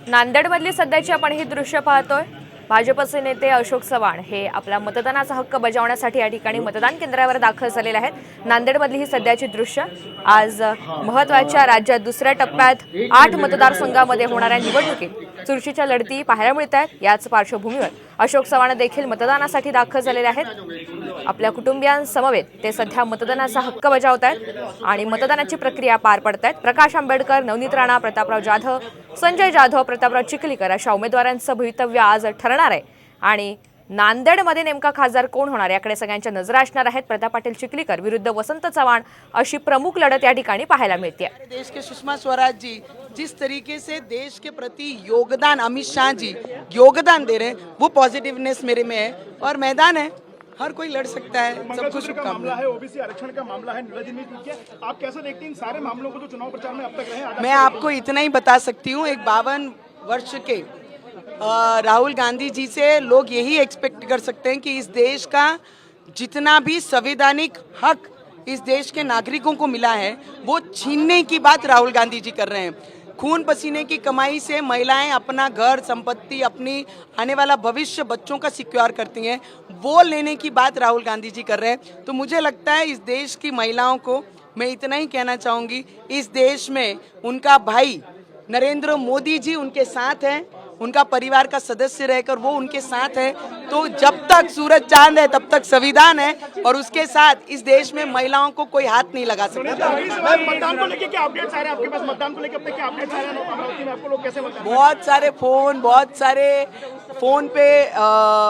नांदेडमधली सध्याची आपण ही दृश्य पाहतोय। भाजपचे नेते अशोक चव्हाण हे आपला मतदानाचा हक्क बजावण्यासाठी या ठिकाणी मतदान केंद्रावर दाखल झालेले आहेत। नांदेडमधली ही सध्याची दृश्य आज महत्त्वाच्या राज्यात दुसऱ्या टप्प्यात 8 मतदारसंघामध्ये होणाऱ्या निवडणुकीत चुरशीच्या लढती पाहायला मिळत आहेत। याच पार्श्वभूमीवर अशोक चव्हाण देखील मतदानासाठी दाखल झालेले आहेत। आपल्या कुटुंबियांसमवेत ते सध्या मतदानाचा हक्क बजावत आहेत आणि मतदानाची प्रक्रिया पार पडत आहेत। प्रकाश आंबेडकर, नवनीत राणा, प्रतापराव जाधव, संजय जाधव, प्रतापराव चिखलीकर अशा उमेदवारांचं भवितव्य आज ठरणार आहे आणि नांदेडमध्ये नेमका खासदार कोण होणार याकडे सगळ्यांच्या नजरा असणार आहेत। प्रताप पाटील चिखलीकर विरुद्ध वसंत चव्हाण अशी प्रमुख लढत या ठिकाणी पाहायला मिळते। देश के सुषमा स्वराज जी जिस तरीके से देश के प्रति योगदान अमित शाह जी योगदान दे रहे हैं वो पॉजिटिवनेस मेरे में है और मैदान है, हर कोई लड़ सकता है। सबको शुभकामनाएं। है ओबीसी आरक्षण का मामला है, आप कैसे देखते हैं इन सारे मामलों को जो चुनाव प्रचार में अब तक रहे? मैं आपको इतना ही बता सकती हूँ, एक 52 वर्ष के राहुल गांधी जी से लोग यही एक्सपेक्ट कर सकते हैं कि इस देश का जितना भी संवैधानिक हक इस देश के नागरिकों को मिला है वो छीनने की बात राहुल गांधी जी कर रहे हैं। खून पसीने की कमाई से महिलाएं अपना घर संपत्ति अपनी आने वाला भविष्य बच्चों का सिक्योर करती हैं, वो लेने की बात राहुल गांधी जी कर रहे हैं। तो मुझे लगता है इस देश की महिलाओं को मैं इतना ही कहना चाहूँगी, इस देश में उनका भाई नरेंद्र मोदी जी उनके साथ हैं, उनका परिवार का सदस्य रहकर वो उनके साथ है। तो जब तक सूरज चांद है तब तक संविधान है और उसके साथ इस देश में महिलाओं को कोई हाथ नहीं लगा सकता। मतदान को लेकर क्या अपडेट्स आ रहे हैं आपके पास? मतदान को लेकर क्या अपडेट्स आ रहे हैं अमरावती में? आपको लोग कैसे बताएं? बहुत सारे फोन पे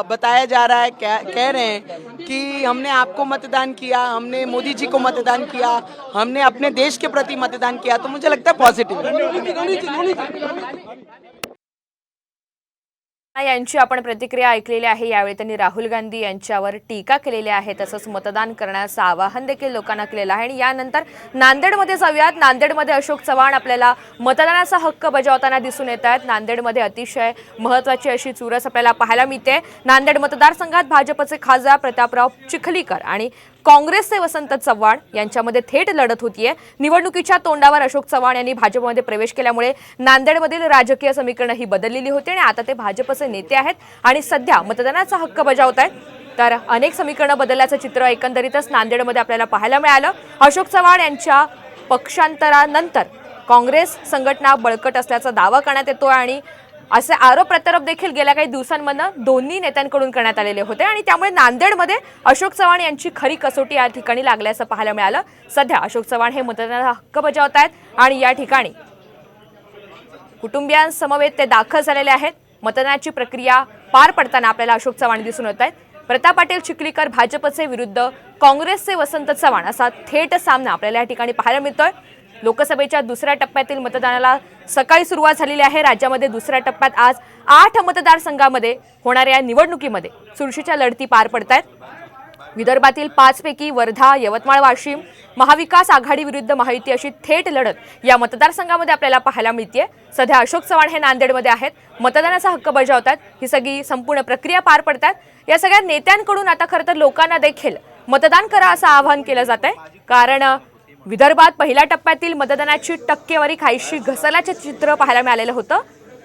बताया जा रहा है, कह रहे हैं कि हमने आपको मतदान किया, हमने मोदी जी को मतदान किया, हमने अपने देश के प्रति मतदान किया। तो मुझे लगता है पॉझिटिव्ह। यांची आपण प्रतिक्रिया ऐकलेली आहे। यावेळी त्यांनी राहुल गांधी यांच्यावर टीका केलेली आहे, तसंच मतदान करण्याचं आवाहन देखील लोकांना केलेलं आहे। आणि यानंतर नांदेडमध्ये जाऊयात। नांदेडमध्ये अशोक चव्हाण आपल्याला मतदानाचा हक्क बजावताना दिसून येत आहेत। नांदेडमध्ये अतिशय महत्त्वाची अशी चुरस आपल्याला पाहायला मिळते। नांदेड मतदारसंघात भाजपचे खासदार प्रतापराव चिखलीकर आणि काँग्रेसचे वसंत चव्हाण यांच्यामध्ये थेट लढत होतीये। निवडणुकीच्या तोंडावर अशोक चव्हाण यांनी भाजपमध्ये प्रवेश केल्यामुळे नांदेडमधील राजकीय समीकरण ही बदललेली होती आणि आता ते भाजपचे नेते आहेत आणि सध्या मतदानाचा हक्क बजावत आहेत। तर अनेक समीकरणं बदलल्याचं चित्र एकंदरीतच नांदेडमध्ये आपल्याला पाहायला मिळालं। अशोक चव्हाण यांच्या पक्षांतरानंतर काँग्रेस संघटना बळकट असल्याचा दावा करण्यात येतोय आणि असे आरोप प्रत्यारोप देखील गेल्या काही दिवसांमध्ये दोन्ही नेत्यांकडून करण्यात आलेले होते आणि त्यामुळे नांदेडमध्ये अशोक चव्हाण यांची खरी कसोटी या ठिकाणी लागल्याचं पाहायला मिळालं। सध्या अशोक चव्हाण हे मतदानाचा हक्क बजावत आहेत आणि या ठिकाणी कुटुंबियांसमवेत ते दाखल झालेले आहेत। मतदानाची प्रक्रिया पार पडताना आपल्याला अशोक चव्हाण दिसून येत आहेत। प्रताप पाटील चिखलीकर भाजपचे विरुद्ध काँग्रेसचे वसंत चव्हाण असा थेट सामना आपल्याला या ठिकाणी पाहायला मिळतोय। लोकसभेच्या दुसऱ्या टप्प्यातील मतदानाला सकाळी सुरुवात झालेली आहे। राज्यामध्ये दुसऱ्या टप्प्यात आज 8 मतदारसंघामध्ये होणाऱ्या निवडणुकीमध्ये चुरशीच्या लढती पार पडतायत। विदर्भातील 5 पैकी वर्धा, यवतमाळ, वाशिम महाविकास आघाडी विरुद्ध महायुती अशी थेट लढत या मतदारसंघामध्ये आपल्याला पाहायला मिळते। सध्या अशोक चव्हाण हे नांदेडमध्ये आहेत, मतदानाचा हक्क बजावतात। ही सगळी संपूर्ण प्रक्रिया पार पडतात। या सगळ्या नेत्यांकडून आता खरं तर लोकांना देखील मतदान करा असं आवाहन केलं जात आहे, कारण विदर्भात पहिल्या टप्प्यातील मतदानाची टक्केवारी काहीशी घसरल्याचे चित्र पाहायला मिळालेलं होतं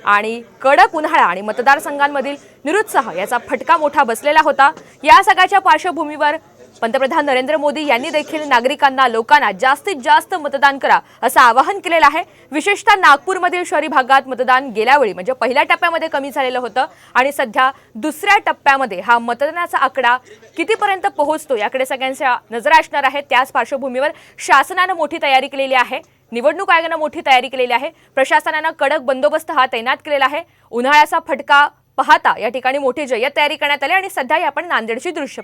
आणि कडक उन्हाळा आणि मतदारसंघांमधील निरुत्साह याचा फटका मोठा बसलेला होता। या सगळ्याच्या पार्श्वभूमीवर पंतप्रधान नरेंद्र मोदी यांनी देखील नागरिकांना लोकांना जास्तीत जास्त मतदान करा असं आवाहन केलेलं आहे। विशेषतः नागपूरमधील शहरी भागात मतदान गेल्यावेळी म्हणजे पहिल्या टप्प्यामध्ये कमी झालेलं होतं आणि सध्या दुसऱ्या टप्प्यामध्ये हा मतदानाचा आकडा कितीपर्यंत पोहोचतो याकडे सगळ्यांच्या नजरा असणार आहेत। त्याच पार्श्वभूमीवर शासनाने मोठी तयारी केलेली आहे, निवडणूक आयोगाने मोठी तयारी केलेली आहे, प्रशासनाने कडक बंदोबस्त हा तैनात केलेला आहे। उन्हाळ्याचा फटका पाहता या ठिकाणी मोठी जय्यत तयारी करण्यात आली आणि सध्या आपण नांदेडची दृश्य